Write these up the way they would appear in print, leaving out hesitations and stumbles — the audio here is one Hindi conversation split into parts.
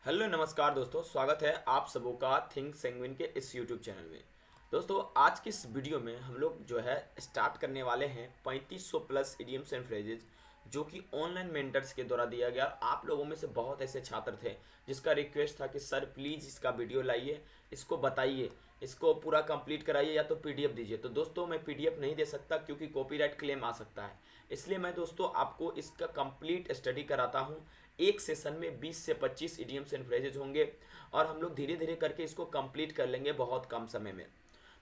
हेलो नमस्कार दोस्तों, स्वागत है आप सबों का थिंक सेंगविन के इस यूट्यूब चैनल में। दोस्तों आज की इस वीडियो में हम लोग जो है स्टार्ट करने वाले हैं 3500 प्लस इडियम्स एंड फ्रेजेज जो कि ऑनलाइन मेंटर्स के द्वारा दिया गया। आप लोगों में से बहुत ऐसे छात्र थे जिसका रिक्वेस्ट था कि सर प्लीज़ इसका वीडियो लाइए, इसको बताइए, इसको पूरा कंप्लीट कराइए या तो पीडीएफ दीजिए। तो दोस्तों मैं पीडीएफ नहीं दे सकता क्योंकि कॉपीराइट क्लेम आ सकता है, इसलिए मैं दोस्तों आपको इसका कंप्लीट स्टडी कराता हूँ। एक सेशन में 20 से 25 इडियम्स एंड फ्रेजेज होंगे और हम लोग धीरे धीरे करके इसको कंप्लीट कर लेंगे बहुत कम समय में।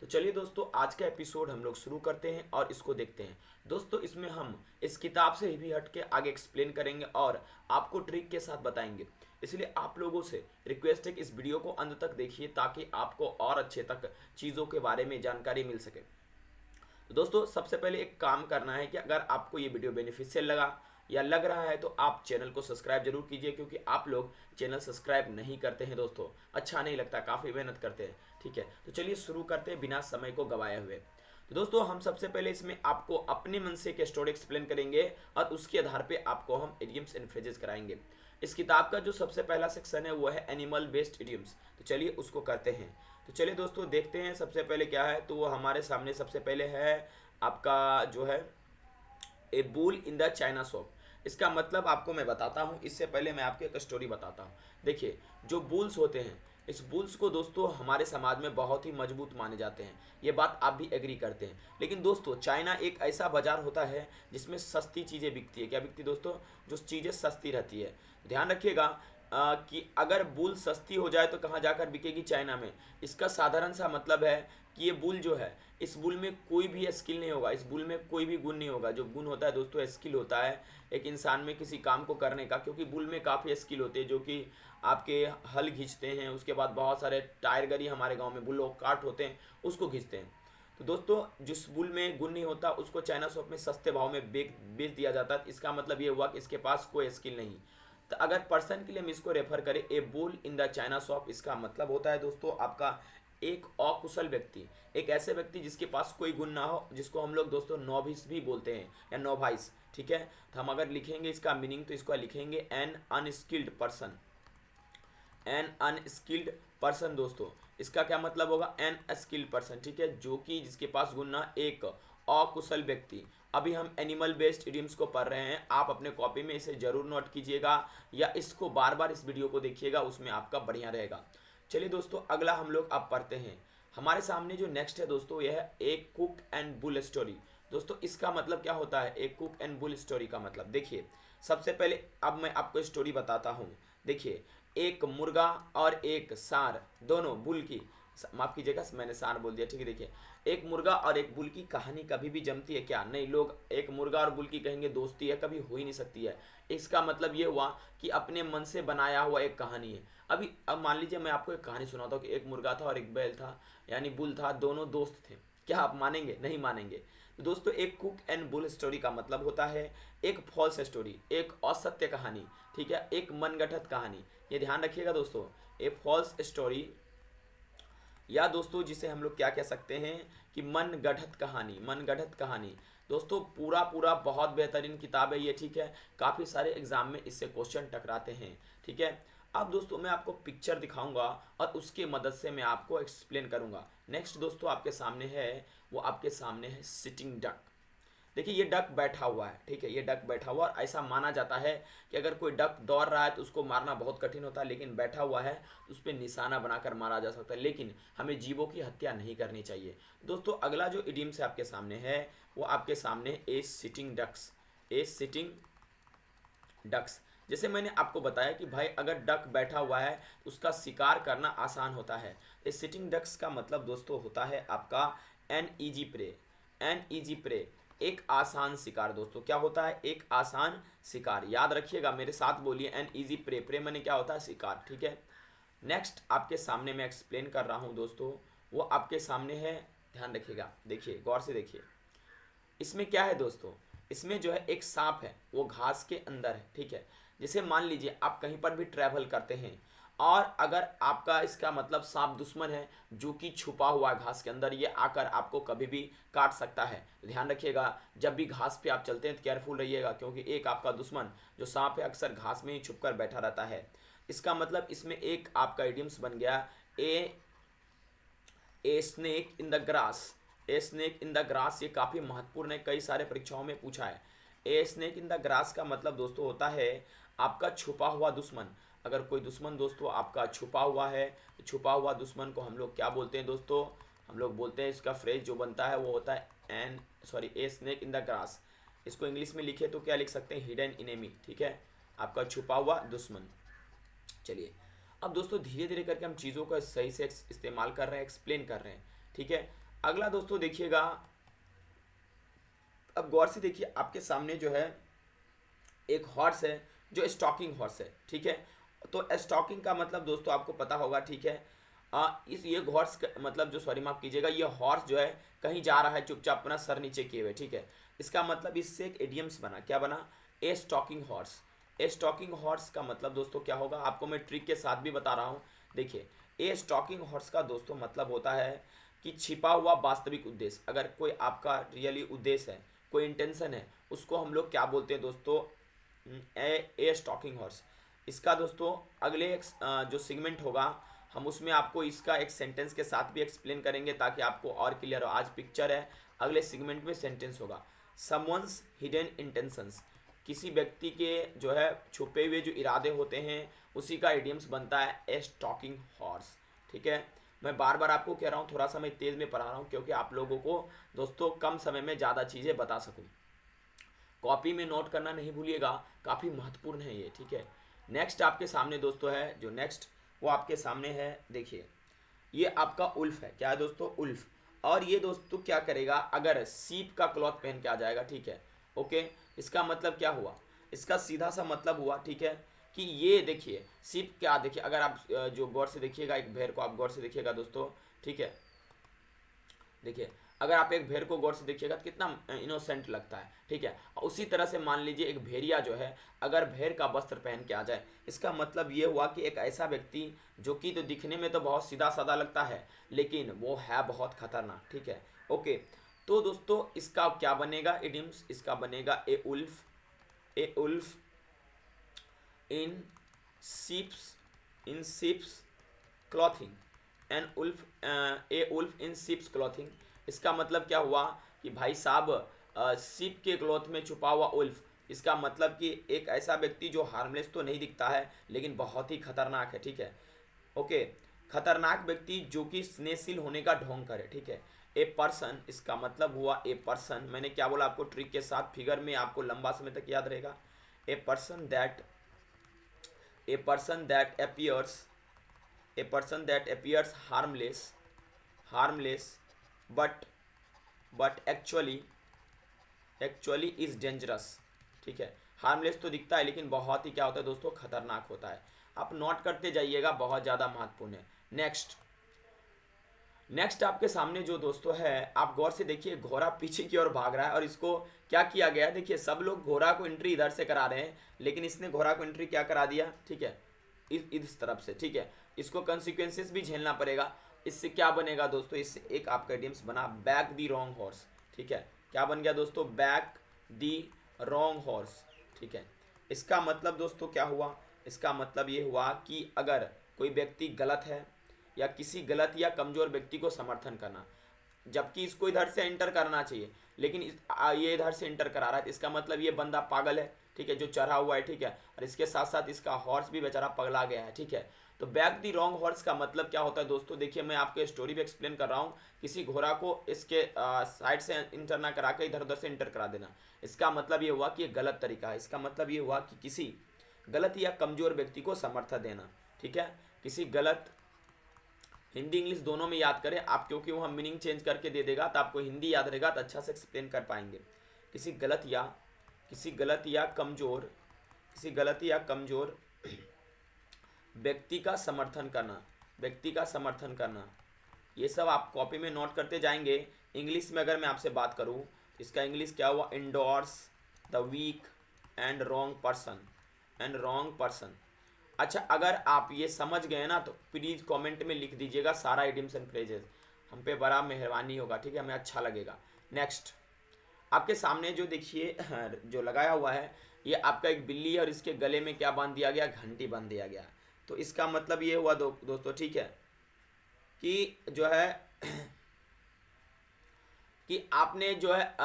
तो चलिए दोस्तों आज का एपिसोड हम लोग शुरू करते हैं और इसको देखते हैं। दोस्तों इसमें हम इस किताब से भी हट के आगे एक्सप्लेन करेंगे और आपको ट्रिक के साथ बताएंगे। इसलिए आप लोगों से रिक्वेस्ट है कि इस वीडियो को अंत तक देखिए ताकि आपको और अच्छे तक चीज़ों के बारे में जानकारी मिल सके। तो दोस्तों सबसे पहले एक काम करना है कि अगर आपको ये वीडियो बेनिफिशियल लगा या लग रहा है तो आप चैनल को सब्सक्राइब जरूर कीजिए, क्योंकि आप लोग चैनल सब्सक्राइब नहीं करते हैं दोस्तों, अच्छा नहीं लगता, काफ़ी मेहनत करते हैं। ठीक है, तो चलिए शुरू करते हैं बिना समय को गवाए हुए। तो दोस्तों हम सबसे पहले इसमें आपको अपने मन से एक स्टोरी एक्सप्लेन करेंगे और उसके आधार पे आपको हम इडियम्स एंड फ्रेजेस कराएंगे। इस किताब का जो सबसे पहला सेक्शन है वो है एनिमल बेस्ड इडियम्स। तो चलिए उसको करते हैं। तो चलिए दोस्तों देखते हैं सबसे पहले क्या है। तो वो हमारे सामने सबसे पहले है आपका जो है ए bull in the China shop. इसका मतलब आपको मैं बताता हूँ, इससे पहले मैं आपको एक स्टोरी बताता हूँ। देखिए जो बुल्स होते हैं, इस बुल्स को दोस्तों हमारे समाज में बहुत ही मजबूत माने जाते हैं, ये बात आप भी एग्री करते हैं। लेकिन दोस्तों चाइना एक ऐसा बाजार होता है जिसमें सस्ती चीज़ें बिकती है। क्या बिकती है दोस्तों? जो चीज़ें सस्ती रहती है। ध्यान रखिएगा कि अगर बुल सस्ती हो जाए तो कहाँ जाकर बिकेगी? चाइना में। इसका साधारण सा मतलब है कि ये बुल जो है, इस बुल में कोई भी स्किल नहीं होगा, इस बुल में कोई भी गुण नहीं होगा। जो गुण होता है दोस्तों स्किल होता है एक इंसान में किसी काम को करने का, क्योंकि बुल में काफ़ी स्किल होते हैं, जो कि आपके हल खींचते हैं, उसके बाद बहुत सारे टायर गरी हमारे गांव में बुलों काट होते हैं उसको खींचते हैं। तो दोस्तों जिस बुल में गुण नहीं होता उसको चाइना शॉप में सस्ते भाव में बेच दिया जाता है। इसका मतलब ये हुआ कि इसके पास कोई स्किल नहीं। तो अगर पर्सन के लिए हम इसको रेफर करें ए bull in the China shop, इसका मतलब होता है दोस्तों आपका एक अकुशल व्यक्ति, एक ऐसे व्यक्ति जिसके पास कोई गुण ना हो, जिसको हम लोग दोस्तों नोविस भी बोलते हैं या नोवाइस। ठीक है, तो हम अगर लिखेंगे इसका मीनिंग तो इसको लिखेंगे an unskilled person. An unskilled person दोस्तों, इसका क्या मतलब होगा? An skilled person. ठीक है, जो कि जिसके पास गुण ना, एक अकुशल व्यक्ति। अभी हम एनिमल बेस्ड इडियम्स को पढ़ रहे हैं, आप अपने कॉपी में इसे जरूर नोट कीजिएगा या इसको बार बार इस वीडियो को देखिएगा, उसमें आपका बढ़िया रहेगा। चलिए दोस्तों अगला हम लोग अब पढ़ते हैं। हमारे सामने जो नेक्स्ट है दोस्तों यह है एक कुक एंड बुल स्टोरी। दोस्तों इसका मतलब क्या होता है? एक कुक एंड बुल स्टोरी का मतलब देखिए, सबसे पहले अब मैं आपको स्टोरी बताता हूँ। देखिए एक मुर्गा और एक सांड, दोनों बुल की, माफ कीजिएगा मैंने सांड बोल दिया। ठीक है, देखिए एक मुर्गा और एक बुल की कहानी कभी भी जमती है क्या? नहीं। लोग एक मुर्गा और बुल की कहेंगे दोस्ती है, कभी हो ही नहीं सकती है। इसका मतलब ये हुआ कि अपने मन से बनाया हुआ एक कहानी है। अभी अब मान लीजिए मैं आपको एक कहानी सुनाता हूँ कि एक मुर्गा था और एक बैल था, यानी बुल था, दोनों दोस्त थे। क्या आप मानेंगे? नहीं मानेंगे। तो दोस्तों एक कुक एंड बुल स्टोरी का मतलब होता है एक फॉल्स स्टोरी, एक असत्य कहानी। ठीक है, एक मनगढ़ंत कहानी। ये ध्यान रखिएगा दोस्तों, ए फॉल्स स्टोरी, या दोस्तों जिसे हम लोग क्या कह सकते हैं कि मनगढ़ंत कहानी। मनगढ़ंत कहानी दोस्तों पूरा पूरा बहुत बेहतरीन किताब है ये। ठीक है, काफ़ी सारे एग्जाम में इससे क्वेश्चन टकराते हैं। ठीक है, अब दोस्तों मैं आपको पिक्चर दिखाऊंगा और उसके मदद से मैं आपको एक्सप्लेन करूंगा। नेक्स्ट दोस्तों आपके सामने है, वो आपके सामने है सिटिंग डक। देखिए ये डक बैठा हुआ है। ठीक है, ये डक बैठा हुआ, और ऐसा माना जाता है कि अगर कोई डक दौड़ रहा है तो उसको मारना बहुत कठिन होता है, लेकिन बैठा हुआ है तो उस पर निशाना बनाकर मारा जा सकता है। लेकिन हमें जीवों की हत्या नहीं करनी चाहिए। दोस्तों अगला जो इडियम्स आपके सामने है वो आपके सामने ए सिटिंग डक्स। ए सिटिंग डक्स, जैसे मैंने आपको बताया कि भाई अगर डक बैठा हुआ है तो उसका शिकार करना आसान होता है। ए सिटिंग डक्स का मतलब दोस्तों होता है आपका an easy prey. An easy prey, एक आसान शिकार। दोस्तों क्या होता है? एक आसान शिकार। याद रखिएगा, मेरे साथ बोलिए, एन ईजी प्रे। प्रे मैंने क्या होता है? शिकार। ठीक है, नेक्स्ट आपके सामने मैं एक्सप्लेन कर रहा हूँ दोस्तों, वो आपके सामने है। ध्यान रखिएगा, देखिए गौर से देखिए। इसमें क्या है दोस्तों? इसमें जो है एक सांप है, वो घास के अंदर है। ठीक है, जैसे मान लीजिए आप कहीं पर भी ट्रैवल करते हैं और अगर आपका इसका मतलब सांप दुश्मन है जो कि छुपा हुआ है घास के अंदर, ये आकर आपको कभी भी काट सकता है। तो ध्यान रखिएगा, जब भी घास पे आप चलते हैं तो केयरफुल रहिएगा, क्योंकि एक आपका दुश्मन जो सांप है अक्सर घास में ही छुपकर बैठा रहता है। इसका मतलब इसमें एक आपका इडियम्स बन गया, a snake in the grass. A snake in the grass ये काफ़ी महत्वपूर्ण है, कई सारे परीक्षाओं में पूछा है। A snake in the grass का मतलब दोस्तों होता है आपका छुपा हुआ दुश्मन। अगर कोई दुश्मन दोस्तों आपका छुपा हुआ है, तो छुपा हुआ दुश्मन को हम लोग क्या बोलते हैं दोस्तों? हम लोग बोलते हैं, इसका फ्रेज जो बनता है वो होता है a snake in the grass. इसको इंग्लिश में लिखे तो क्या लिख सकते हैं? Hidden enemy. ठीक है, आपका छुपा हुआ दुश्मन। चलिए, अब दोस्तों धीरे धीरे करके हम चीज़ों का सही से इस्तेमाल कर रहे हैं, एक्सप्लेन कर रहे हैं। ठीक है, अगला दोस्तों देखिएगा, अब गौर से देखिए, आपके सामने जो है एक हॉर्स है जो स्टॉकिंग हॉर्स है। ठीक है, तो स्टॉकिंग का मतलब दोस्तों आपको पता होगा। ठीक है, इस ये हॉर्स मतलब जो, सॉरी माफ कीजिएगा, ये हॉर्स जो है कहीं जा रहा है चुपचाप अपना सर नीचे किए हुए। ठीक है, इसका मतलब इससे एक इडियम्स बना, क्या बना? ए स्टॉकिंग हॉर्स। ए स्टॉकिंग हॉर्स का मतलब दोस्तों क्या होगा, आपको मैं ट्रिक के साथ भी बता रहा हूँ। देखिए, ए स्टॉकिंग हॉर्स का दोस्तों मतलब होता है कि छिपा हुआ वास्तविक उद्देश्य। अगर कोई आपका रियली उद्देश्य है, कोई इंटेंशन है, उसको हम लोग क्या बोलते हैं दोस्तों? ए स्टॉकिंग हॉर्स। इसका दोस्तों अगले एक जो सेगमेंट होगा, हम उसमें आपको इसका एक सेंटेंस के साथ भी एक्सप्लेन करेंगे ताकि आपको और क्लियर हो। आज पिक्चर है, अगले सेगमेंट में सेंटेंस होगा। समवंस हिडन इंटेंशंस, किसी व्यक्ति के जो है छुपे हुए जो इरादे होते हैं, उसी का इडियम्स बनता है ए स्टॉकिंग हॉर्स। ठीक है, मैं बार बार आपको कह रहा हूँ, थोड़ा सा मैं तेज़ में पढ़ा रहा हूँ क्योंकि आप लोगों को दोस्तों कम समय में ज़्यादा चीज़ें बता सकूँ। कॉपी में नोट करना नहीं भूलिएगा, काफ़ी महत्वपूर्ण है ये। ठीक है, नेक्स्ट आपके सामने दोस्तों है, जो नेक्स्ट वो आपके सामने है, देखिए ये आपका उल्फ है। क्या है दोस्तों? उल्फ। और ये दोस्तों क्या करेगा, अगर सीप का क्लॉथ पहन के आ जाएगा। ठीक है, ओके, इसका मतलब क्या हुआ? इसका सीधा सा मतलब हुआ, ठीक है, कि ये देखिए सीप क्या, देखिए अगर आप जो गौर से देखिएगा, एक भेड़ को आप गौर से देखिएगा दोस्तों। ठीक है, देखिए अगर आप एक भेड़ को गौर से देखिएगा तो कितना इनोसेंट लगता है। ठीक है, उसी तरह से मान लीजिए एक भेड़िया जो है अगर भेड़ का वस्त्र पहन के आ जाए, इसका मतलब ये हुआ कि एक ऐसा व्यक्ति जो कि तो दिखने में तो बहुत सीधा साधा लगता है, लेकिन वो है बहुत खतरनाक। ठीक है, ओके, तो दोस्तों इसका क्या बनेगा इडियम्स? इसका बनेगा ए उल्फ। ए उल्फ इन सीप्स, इन सीप्स क्लॉथिंग। एन उल्फ, ए उल्फ इन सीप्स क्लॉथिंग। इसका मतलब क्या हुआ कि भाई साहब सीप के क्लॉथ में छुपा हुआ उल्फ, इसका मतलब कि एक ऐसा व्यक्ति जो हार्मलेस तो नहीं दिखता है लेकिन बहुत ही खतरनाक है। ठीक है, ओके, खतरनाक व्यक्ति जो कि स्नेहशील होने का ढोंग करे। ठीक है, ए पर्सन, इसका मतलब हुआ ए पर्सन। मैंने क्या बोला आपको ट्रिक के साथ, फिगर में आपको लंबा समय तक याद रहेगा। A person that, a person that appears, a person that appears harmless but actually is dangerous। ठीक है, हार्मलेस तो दिखता है लेकिन बहुत ही क्या होता है दोस्तों? खतरनाक होता है। आप नोट करते जाइएगा, बहुत ज़्यादा महत्वपूर्ण है। नेक्स्ट आपके सामने जो दोस्तों है, आप गौर से देखिए, घोड़ा पीछे की ओर भाग रहा है और इसको क्या किया गया है? देखिए सब लोग घोड़ा को एंट्री इधर से करा रहे हैं, लेकिन इसने घोड़ा को एंट्री क्या करा दिया? ठीक है, इस तरफ से। ठीक है, इसको कंसिक्वेंसेस भी झेलना पड़ेगा। इससे क्या बनेगा दोस्तों? इससे एक आपका इडियम्स बना, बैक दी रॉन्ग हॉर्स। ठीक है, क्या बन गया दोस्तों? Back the wrong horse. ठीक है, इसका मतलब दोस्तों क्या हुआ? इसका मतलब ये हुआ कि अगर कोई व्यक्ति गलत है या किसी गलत या कमज़ोर व्यक्ति को समर्थन करना, जबकि इसको इधर से एंटर करना चाहिए लेकिन ये इधर से एंटर करा रहा है, तो इसका मतलब ये बंदा पागल है। ठीक है, जो चढ़ा हुआ है। ठीक है, और इसके साथ साथ इसका हॉर्स भी बेचारा पगला गया है। ठीक है, तो बैक दी रॉन्ग हॉर्स का मतलब क्या होता है दोस्तों? देखिए मैं आपको स्टोरी भी एक्सप्लेन कर रहा हूँ। किसी घोड़ा को इसके साइड से इंटर ना करा के इधर उधर से इंटर करा देना, इसका मतलब ये हुआ कि ये गलत तरीका है। इसका मतलब ये हुआ कि किसी गलत या कमज़ोर व्यक्ति को समर्थन देना। ठीक है, किसी गलत, हिंदी इंग्लिश दोनों में याद करें आप, क्योंकि वो हम मीनिंग चेंज करके दे देगा तो आपको हिंदी याद रहेगा तो अच्छा से एक्सप्लेन कर पाएंगे। किसी गलत या कमज़ोर, किसी गलत या कमज़ोर व्यक्ति का समर्थन करना, व्यक्ति का समर्थन करना, ये सब आप कॉपी में नोट करते जाएंगे। इंग्लिश में अगर मैं आपसे बात करूँ, इसका इंग्लिश क्या हुआ? Endorse the weak and wrong person, अच्छा, अगर आप ये समझ गए ना तो प्लीज़ कमेंट में लिख दीजिएगा सारा इडियम्स एंड फ्रेजेस, हम पे बड़ा मेहरबानी होगा, ठीक है, हमें अच्छा लगेगा। नेक्स्ट आपके सामने जो देखिए जो लगाया हुआ है, ये आपका एक बिल्ली है और इसके गले में क्या बांध दिया गया, घंटी बांध दिया गया। तो इसका मतलब ये हुआ दोस्तों, ठीक है, कि जो है कि आपने जो है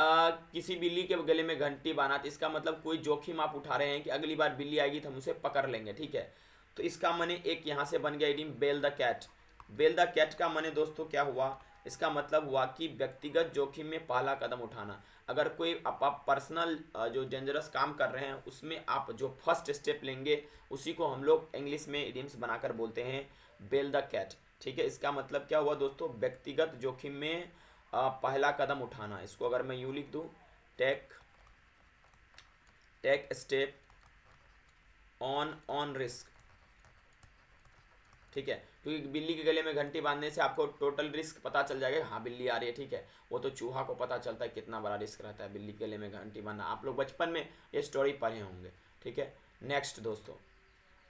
किसी बिल्ली के गले में घंटी बांधा, तो इसका मतलब कोई जोखिम आप उठा रहे हैं कि अगली बार बिल्ली आएगी तो हम उसे पकड़ लेंगे, ठीक है। तो इसका माने एक यहाँ से बन गया idiom bell the cat. Bell the cat का माने दोस्तों क्या हुआ, इसका मतलब हुआ कि व्यक्तिगत जोखिम में पहला कदम उठाना। अगर कोई आप पर्सनल जो डेंजरस काम कर रहे हैं उसमें आप जो फर्स्ट स्टेप लेंगे उसी को हम लोग इंग्लिश में इडियम्स बनाकर बोलते हैं बेल द कैट, ठीक है। इसका मतलब क्या हुआ दोस्तों, व्यक्तिगत जोखिम में पहला कदम उठाना। इसको अगर मैं यूँ लिख दूँ, take take step on risk, ठीक है, क्योंकि बिल्ली के गले में घंटी बांधने से आपको टोटल रिस्क पता चल जाएगा, हाँ बिल्ली आ रही है, ठीक है। वो तो चूहा को पता चलता है कितना बड़ा रिस्क रहता है बिल्ली के गले में घंटी बांधना, आप लोग बचपन में ये स्टोरी पढ़े होंगे, ठीक है। नेक्स्ट दोस्तों,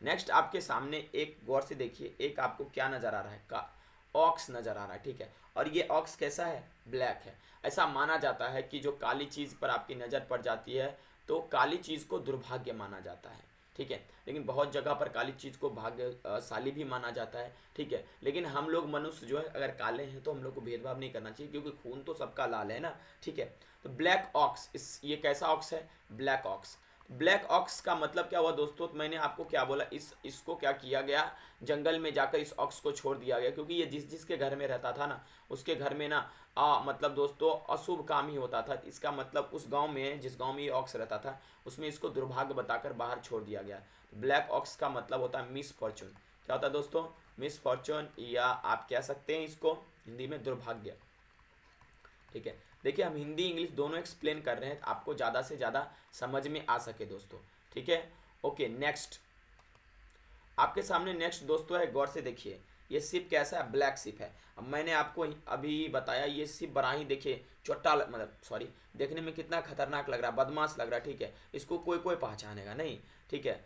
नेक्स्ट आपके सामने एक गौर से देखिए, एक आपको क्या नज़र आ रहा है, का ऑक्स नज़र आ रहा है, ठीक है। और ये ऑक्स कैसा है, ब्लैक है। ऐसा माना जाता है कि जो काली चीज़ पर आपकी नज़र पड़ जाती है तो काली चीज़ को दुर्भाग्य माना जाता है, ठीक है। लेकिन बहुत जगह पर काली चीज़ को भाग्यशाली भी माना जाता है, ठीक है। लेकिन हम लोग मनुष्य जो है अगर काले हैं तो हम लोग को भेदभाव नहीं करना चाहिए, क्योंकि खून तो सबका लाल है ना, ठीक है। तो ब्लैक ऑक्स, इस ये कैसा ऑक्स है, ब्लैक ऑक्स। ब्लैक ऑक्स का मतलब क्या हुआ दोस्तों, तो मैंने आपको क्या बोला, इसको क्या किया गया, जंगल में जाकर इस ऑक्स को छोड़ दिया गया, क्योंकि ये जिसके घर में रहता था ना उसके घर में ना मतलब दोस्तों अशुभ काम ही होता था। इसका मतलब उस गांव में, जिस गांव में ये ऑक्स रहता था उसमें इसको दुर्भाग्य बताकर बाहर छोड़ दिया गया। ब्लैक ऑक्स का मतलब होता है मिस फॉर्चून। क्या होता है दोस्तों, मिस फॉर्चून, या आप कह सकते हैं इसको हिंदी में दुर्भाग्य, ठीक है। देखिए हम हिंदी इंग्लिश दोनों एक्सप्लेन कर रहे हैं आपको ज़्यादा से ज़्यादा समझ में आ सके दोस्तों, ठीक है। ओके, नेक्स्ट आपके सामने नेक्स्ट दोस्तों है, गौर से देखिए, ये शिप कैसा है, ब्लैक शिप है। अब मैंने आपको अभी बताया ये शिप बड़ा ही देखिए छोटा मतलब सॉरी देखने में कितना खतरनाक लग रहा है, बदमाश लग रहा है, ठीक है। इसको कोई कोई पहचानेगा नहीं, ठीक है।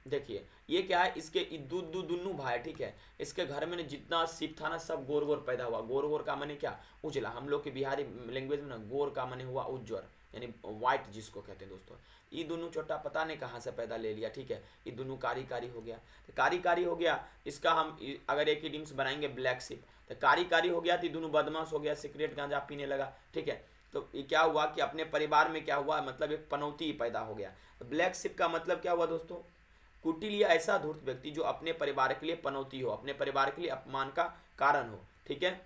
देखिए ये क्या है, इसके दुन्नू भाई, ठीक है। इसके घर में जितना शिप था ना सब गोर गोर पैदा हुआ। गोर गोर का माने क्या, उजला। हम लोग के बिहारी लैंग्वेज में ना गोर का माने हुआ उज्जवल, यानी वाइट जिसको कहते हैं दोस्तों। ये दोनों छोटा पता नहीं कहाँ से पैदा ले लिया, ठीक है। ये दोनों कारी कारी हो गया, तो कारी कारी हो गया, इसका हम अगर एक इडियम्स बनाएंगे ब्लैक शिप, तो कारी कारी हो गया तो ये दोनों बदमाश हो गया, सिगरेट गांजा पीने लगा, ठीक है। तो ये क्या हुआ कि अपने परिवार में क्या हुआ, मतलब एक पनौती पैदा हो गया। तो ब्लैक शिप का मतलब क्या हुआ दोस्तों, कुटिल या ऐसा धूर्त व्यक्ति जो अपने परिवार के लिए पनौती हो, अपने परिवार के लिए अपमान का कारण हो, ठीक है।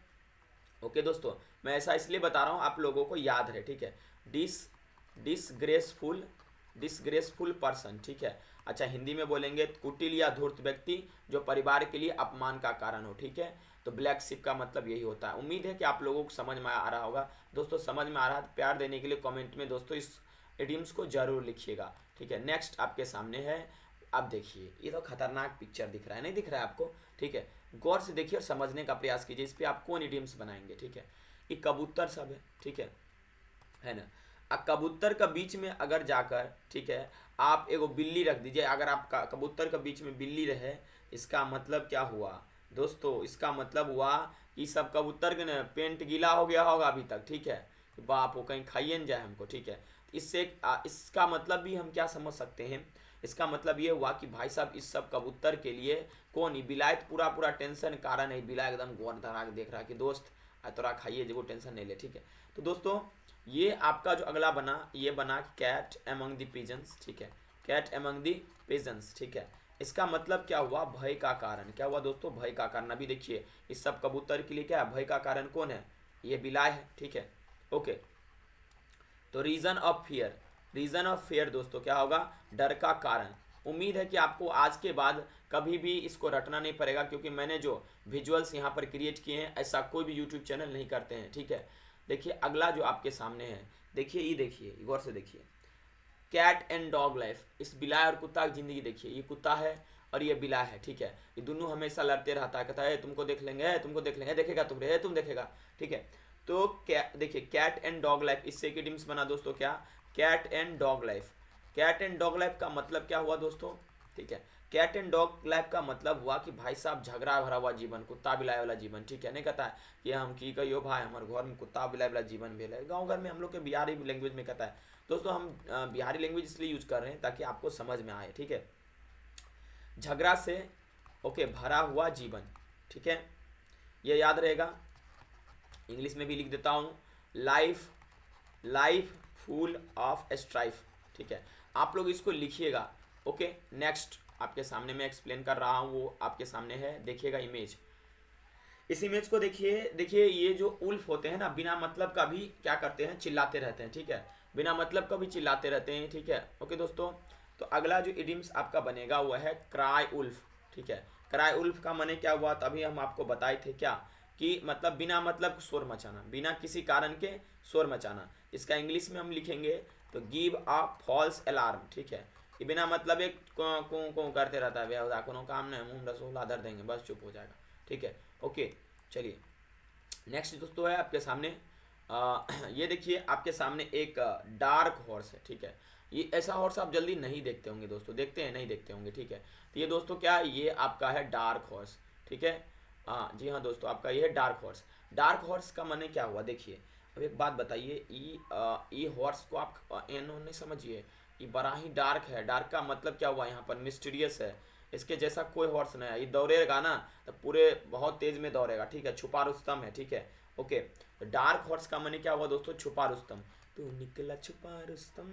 ओके दोस्तों, मैं ऐसा इसलिए बता रहा हूँ आप लोगों को याद रहे, ठीक है। डिसग्रेसफुल डिसग्रेसफुल पर्सन, ठीक है। अच्छा हिंदी में बोलेंगे कुटिल या धूर्त व्यक्ति जो परिवार के लिए अपमान का कारण हो, ठीक है। तो ब्लैक शिप का मतलब यही होता है। उम्मीद है कि आप लोगों को समझ में आ रहा होगा दोस्तों। समझ में आ रहा है तो प्यार देने के लिए कमेंट में दोस्तों इस इडियम्स को जरूर लिखिएगा, ठीक है। नेक्स्ट आपके सामने है, अब देखिए ये तो खतरनाक पिक्चर दिख रहा है, नहीं दिख रहा है आपको, ठीक है। गौर से देखिए और समझने का प्रयास कीजिए इस पर आप कौन इडियम्स बनाएंगे, ठीक है। ये कबूतर सब है, ठीक है ना। अब कबूतर का बीच में अगर जाकर, ठीक है, आप एगो बिल्ली रख दीजिए, अगर आप कबूतर का बीच में बिल्ली रहे, इसका मतलब क्या हुआ दोस्तों, इसका मतलब हुआ कि सब कबूतर के ना पेंट गीला हो गया होगा अभी तक, ठीक है। बाप हो कहीं खाइए न जाए हमको, ठीक है। इससे इसका मतलब भी हम क्या समझ सकते हैं, इसका मतलब ये हुआ कि भाई साहब इस सब कबूतर के लिए कौन ही बिलायत पूरा पूरा टेंशन कारण है। बिला एकदम गौर धरा के देख रहा है कि दोस्त तोरा खाइए जो टेंशन नहीं ले, ठीक है। तो दोस्तों ये आपका जो अगला बना, ये बना कैट एमंग द पिजन्स, ठीक है। कैट एमंग द पिजन्स, ठीक है। इसका मतलब क्या हुआ, भय का कारण। क्या हुआ दोस्तों, भय का कारण। अभी देखिए इस सब कबूतर के लिए क्या है, भय का कारण कौन है, ये बिलाय है, ठीक है। ओके, तो reason of fear, reason of fear दोस्तों क्या होगा, डर का कारण। उम्मीद है कि आपको आज के बाद कभी भी इसको रटना नहीं पड़ेगा, क्योंकि मैंने जो विजुअल्स यहाँ पर क्रिएट किए हैं ऐसा कोई भी यूट्यूब चैनल नहीं करते हैं, ठीक है। देखिए अगला जो आपके सामने है, देखिए ये देखिए गौर से देखिए, कैट एंड डॉग लाइफ। इस बिलाय और कुत्ता की जिंदगी देखिए, ये कुत्ता है और ये बिलाय है, ठीक है। ये दोनों हमेशा लड़ते रहता है, कहता है तुमको देख लेंगे, तुमको देख लेंगे, देखेगा तुम रे, तुम देखेगा, ठीक है। तो देखिए कैट एंड डॉग लाइफ, इससे एक इडियम्स बना दोस्तों क्या, cat and dog life. Cat and dog life का मतलब क्या हुआ दोस्तों, ठीक है। कैट एंड डॉग लाइफ का मतलब हुआ कि भाई साहब झगड़ा भरा हुआ जीवन, कुत्ता बिलाए वाला जीवन, ठीक है। नहीं कहता है कि हम की कहियो भाई हमारे घर में कुत्ता बिलाए वाला जीवन भेल है। गाँव घर में हम लोग के बिहारी लैंग्वेज में कहता है। दोस्तों हम बिहारी लैंग्वेज इसलिए यूज कर रहे हैं ताकि आपको समझ में आए, ठीक है। झगड़ा से ओके भरा हुआ जीवन, ठीक है, ये याद रहेगा। इंग्लिश में भी लिख देता हूँ, life life full of strife, ठीक है। आप लोग इसको लिखिएगा। ओके नेक्स्ट आपके सामने मैं एक्सप्लेन कर रहा हूँ, वो आपके सामने है, देखिएगा इमेज। इस इमेज को देखिए। देखिए ये जो उल्फ होते हैं ना, बिना मतलब का भी क्या करते हैं, चिल्लाते रहते हैं, ठीक है। बिना मतलब का भी चिल्लाते रहते हैं, ठीक है। ओके दोस्तों, तो अगला जो इडियम्स आपका बनेगा वो है क्राई उल्फ, ठीक है। क्राई उल्फ का माने क्या हुआ, तभी हम आपको बताए थे क्या, कि मतलब बिना मतलब शोर मचाना, बिना किसी कारण के शोर मचाना। इसका इंग्लिश में हम लिखेंगे तो गिव अ फॉल्स अलार्म, ठीक है। कि बिना मतलब एक को करते रहता है, बेहुदा कोनो काम नहीं, मुंह रसोला धर देंगे, बस चुप हो जाएगा, ठीक है। ओके चलिए नेक्स्ट दोस्तों है आपके सामने ये देखिए आपके सामने एक डार्क हॉर्स है, ठीक है। ये ऐसा हॉर्स आप जल्दी नहीं देखते होंगे दोस्तों, देखते हैं नहीं देखते होंगे, ठीक है। तो ये दोस्तों क्या है, ये आपका है डार्क हॉर्स, ठीक है। हाँ जी हाँ दोस्तों, आपका ये है डार्क हॉर्स। डार्क हॉर्स का माने क्या हुआ, देखिए। अब एक बात बताइए, ये हॉर्स को आप इन्होंने समझिए, ये बड़ा ही डार्क है। डार्क का मतलब क्या हुआ, यहाँ पर मिस्टीरियस है। इसके जैसा कोई हॉर्स नहीं है, ये दौड़ेगा ना तो पूरे बहुत तेज में दौड़ेगा, ठीक है। छुपा रुस्तम है, ठीक है। ओके तो डार्क हॉर्स का माने क्या हुआ दोस्तों, छुपा रुस्तम। तू निकला छुपा रुस्तम,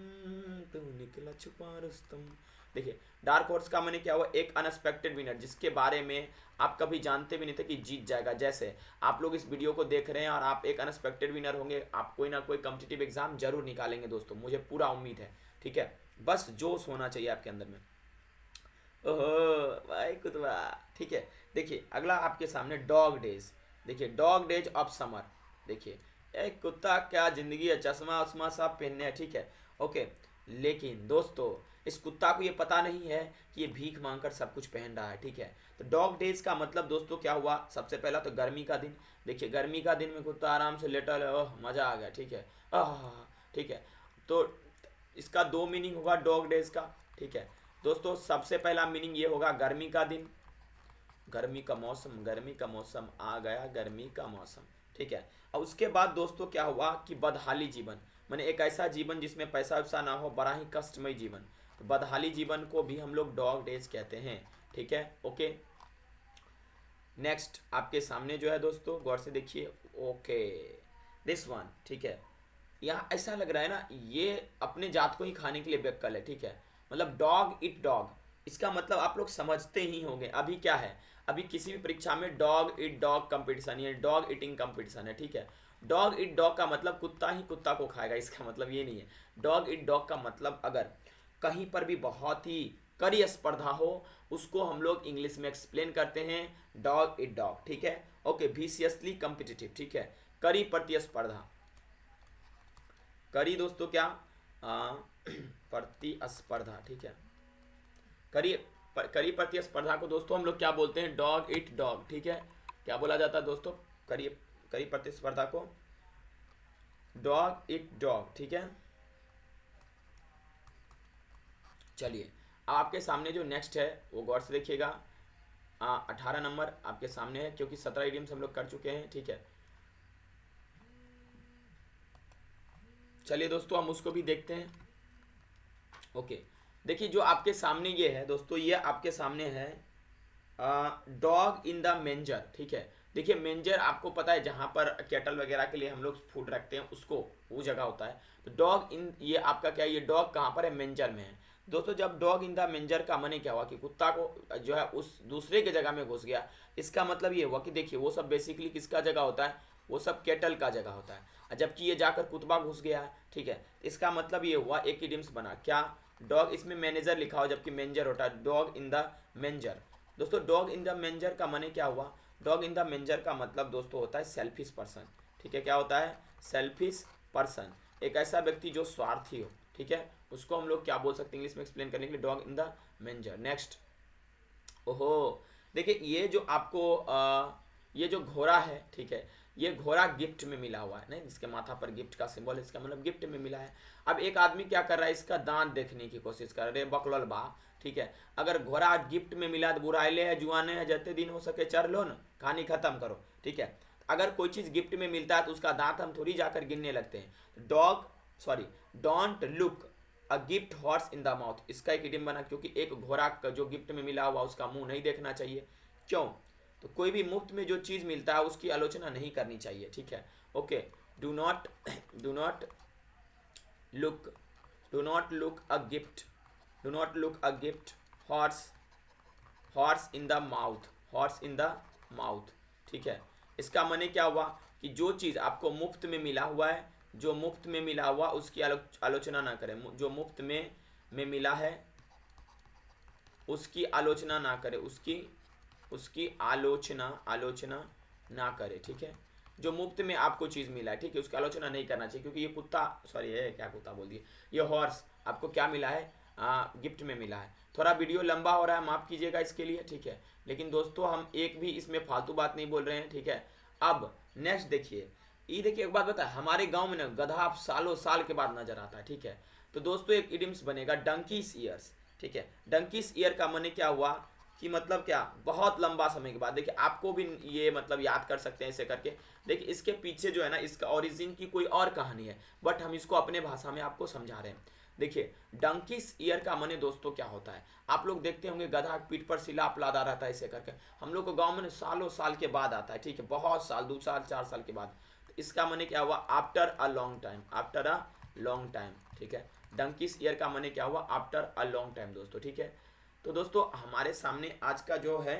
तू निकला छुपा रुस्तम। देखिए डार्क हॉर्स का माने क्या हुआ, एक अनएक्सपेक्टेड विनर, जिसके बारे में आप कभी जानते भी नहीं थे कि जीत जाएगा। जैसे आप लोग इस वीडियो को देख रहे हैं और आप एक अनएक्सपेक्टेड विनर होंगे, आप कोई ना कोई कॉम्पिटिटिव एग्जाम जरूर निकालेंगे दोस्तों, मुझे पूरा उम्मीद है, ठीक है। बस जोश होना चाहिए आपके अंदर में। ओहो भाई कुतबा, ठीक है। देखिए अगला आपके सामने डॉग डेज। देखिए डॉग डेज ऑफ समर। देखिए एक कुत्ता क्या जिंदगी है, चश्मा उश्मा सब पहनने हैं, ठीक है। ओके लेकिन दोस्तों इस कुत्ता को ये पता नहीं है कि ये भीख मांगकर सब कुछ पहन रहा है, ठीक है। तो डॉग डेज का मतलब दोस्तों क्या हुआ, सबसे पहला तो गर्मी का दिन। देखिए गर्मी का दिन में कुत्ता आराम से लेटा है, ओह मजा आ गया, ठीक है। आह ठीक है। तो इसका दो मीनिंग होगा डॉग डेज का, ठीक है। दोस्तों सबसे पहला मीनिंग ये होगा गर्मी का दिन, गर्मी का मौसम, गर्मी का मौसम आ गया, गर्मी का मौसम, ठीक है। और उसके बाद दोस्तों क्या हुआ कि बदहाली जीवन, माने एक ऐसा जीवन जिसमें पैसा वैसा ना हो, बड़ा ही कष्टमय जीवन। तो बदहाली जीवन को भी हम लोग डॉग डेज कहते हैं, ठीक है। ओके नेक्स्ट आपके सामने जो है दोस्तों गौर से देखिए, ओके दिस वन, ठीक है। यहाँ ऐसा लग रहा है ना, ये अपने जात को ही खाने के लिए बेकल है, ठीक है। मतलब डॉग इट डॉग, इसका मतलब आप लोग समझते ही होंगे। अभी क्या है, अभी किसी भी परीक्षा में डॉग इट डॉग कंपटीशन, ये डॉग ईटिंग कंपटीशन है, ठीक है। डॉग इट डॉग का मतलब कुत्ता ही कुत्ता को खाएगा, इसका मतलब ये नहीं है। डॉग इट डॉग का मतलब अगर कहीं पर भी बहुत ही कड़ी स्पर्धा हो, उसको हम लोग इंग्लिश में एक्सप्लेन करते हैं डॉग इट डॉग, ठीक है। ओके विशियसली कॉम्पिटिटिव, ठीक है, कड़ी प्रतिस्पर्धा। कड़ी दोस्तों क्या, प्रतिस्पर्धा, ठीक है। कड़ी कड़ी प्रतिस्पर्धा को दोस्तों हम लोग क्या बोलते हैं, डॉग इट डॉग, ठीक है। क्या बोला जाता है दोस्तों, कड़ी कड़ी प्रतिस्पर्धा को डॉग इट डॉग, ठीक है। चलिए आपके सामने जो नेक्स्ट है वो गौर से देखिएगा। 18 नंबर आपके सामने है, क्योंकि 17 इडियम्स हम लोग कर चुके हैं, ठीक है। चलिए दोस्तों हम उसको भी देखते हैं। ओके देखिए जो आपके सामने ये है दोस्तों, ये आपके सामने है डॉग इन द मेंजर, ठीक है। देखिए मेंजर आपको पता है, जहाँ पर कैटल वगैरह के लिए हम लोग फूड रखते हैं उसको, वो जगह होता है। तो डॉग इन, ये आपका क्या है, ये डॉग कहाँ पर है, मेंजर में है दोस्तों। जब डॉग इन द मेंजर का माने क्या हुआ कि कुत्ता को जो है उस दूसरे के जगह में घुस गया, इसका मतलब ये हुआ कि देखिए वो सब बेसिकली किसका जगह होता है, वो सब कैटल का जगह होता है, जबकि ये जाकर कुतबा घुस गया है, ठीक है। इसका मतलब ये हुआ एक इडियम्स बना क्या, डॉग, इसमें मैनेजर लिखा हो जबकि मेंजर होता है, डॉग इन द मेंजर। दोस्तों डॉग इन द मेंजर का माने क्या हुआ, डॉग इन द मेंजर का मतलब दोस्तों होता है सेल्फिश पर्सन, ठीक है। क्या होता है, सेल्फिश पर्सन, एक ऐसा व्यक्ति जो स्वार्थी हो, ठीक है। उसको हम लोग क्या बोल सकते हैं इंग्लिश में एक्सप्लेन करने के लिए, डॉग इन द मेंजर। नेक्स्ट, ओहो देखिए ये जो आपको ये जो घोड़ा है, ठीक है, ये घोड़ा गिफ्ट में मिला हुआ है, नहीं इसके माथा पर गिफ्ट का सिंबल है, इसका मतलब गिफ्ट में मिला है। अब एक आदमी क्या कर रहा है, इसका दांत देखने की कोशिश कर रहे बकलल बा, ठीक है। अगर घोड़ा गिफ्ट में मिला तो बुराइले है, जुआने है, जते दिन हो सके चर लो न, कहानी खत्म करो, ठीक है। अगर कोई चीज़ गिफ्ट में मिलता है तो उसका दांत हम थोड़ी जाकर गिनने लगते हैं। Don't look a gift horse in the mouth, इसका एक इडियम बना, क्योंकि एक घोड़ा जो गिफ्ट में मिला हुआ उसका मुंह नहीं देखना चाहिए। क्यों? तो कोई भी मुफ्त में जो चीज़ मिलता है उसकी आलोचना नहीं करनी चाहिए, ठीक है। Okay, do not do not look do not look a gift do not look a gift horse horse in the mouth, horse in the mouth, ठीक है। इसका माने क्या हुआ कि जो चीज़ आपको मुफ्त में मिला हुआ है, जो मुफ्त में मिला हुआ उसकी आलोचना ना करें, जो मुफ्त में मिला है उसकी आलोचना ना करे, उसकी आलोचना ना करे, ठीक है। जो मुफ्त में आपको चीज़ मिला है, ठीक है, उसकी आलोचना नहीं करना चाहिए, क्योंकि ये कुत्ता, सॉरी है क्या कुत्ता बोल दिए, ये हॉर्स आपको क्या मिला है, गिफ्ट में मिला है। थोड़ा वीडियो लंबा हो रहा है, माफ़ कीजिएगा इसके लिए, ठीक है। लेकिन दोस्तों हम एक भी इसमें फालतू बात नहीं बोल रहे हैं, ठीक है। अब नेक्स्ट देखिए, ये देखिए एक बात बता, हमारे गांव में ना गधा आप सालों साल के बाद नजर आता है, ठीक है। तो दोस्तों एक इडियम्स बनेगा डंकीस ईयर्स, ठीक है। डंकीस ईयर का माने क्या हुआ कि मतलब क्या, बहुत लंबा समय के बाद। देखिए आपको भी ये मतलब याद कर सकते हैं ऐसे करके। देखिए इसके पीछे जो है ना, इसका ओरिजिन की कोई और कहानी है, बट हम इसको अपने भाषा में आपको समझा रहे हैं। देखिए डंकीस ईयर का माने दोस्तों क्या होता है, आप लोग देखते होंगे गधा की पीठ पर सिलाप लादा रहता है ऐसे करके, हम लोग को गाँव में सालों साल के बाद आता है, ठीक है, बहुत साल, 2 साल 4 साल के बाद। तो इसका माने क्या हुआ, after a long time, after a long time, ठीक है। डंकीस ईयर का माने क्या हुआ, आफ्टर अ लॉन्ग टाइम दोस्तों, ठीक है। तो दोस्तों हमारे सामने आज का जो है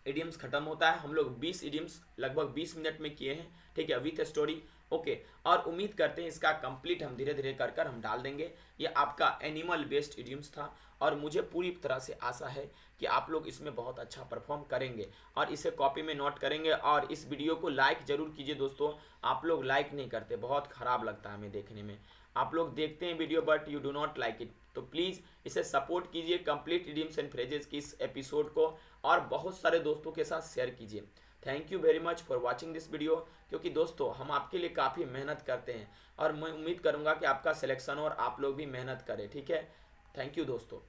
इडियम्स खत्म होता है। हम लोग 20 इडियम्स लगभग 20 मिनट में किए हैं, ठीक है, विथ स्टोरी, ओके। और उम्मीद करते हैं इसका कंप्लीट हम धीरे धीरे कर कर हम डाल देंगे। ये आपका एनिमल बेस्ड इडियम्स था और मुझे पूरी तरह से आशा है कि आप लोग इसमें बहुत अच्छा परफॉर्म करेंगे और इसे कॉपी में नोट करेंगे। और इस वीडियो को लाइक जरूर कीजिए दोस्तों, आप लोग लाइक नहीं करते, बहुत ख़राब लगता है हमें देखने में। आप लोग देखते हैं video but you do not like it, तो प्लीज़ इसे सपोर्ट कीजिए कंप्लीट इडियम्स एंड फ्रेजेस की इस एपिसोड को, और बहुत सारे दोस्तों के साथ शेयर कीजिए। Thank you very much for watching this video, क्योंकि दोस्तों हम आपके लिए काफ़ी मेहनत करते हैं और मैं उम्मीद करूँगा कि आपका सिलेक्शन और आप लोग भी मेहनत करें, ठीक है। थैंक यू दोस्तों।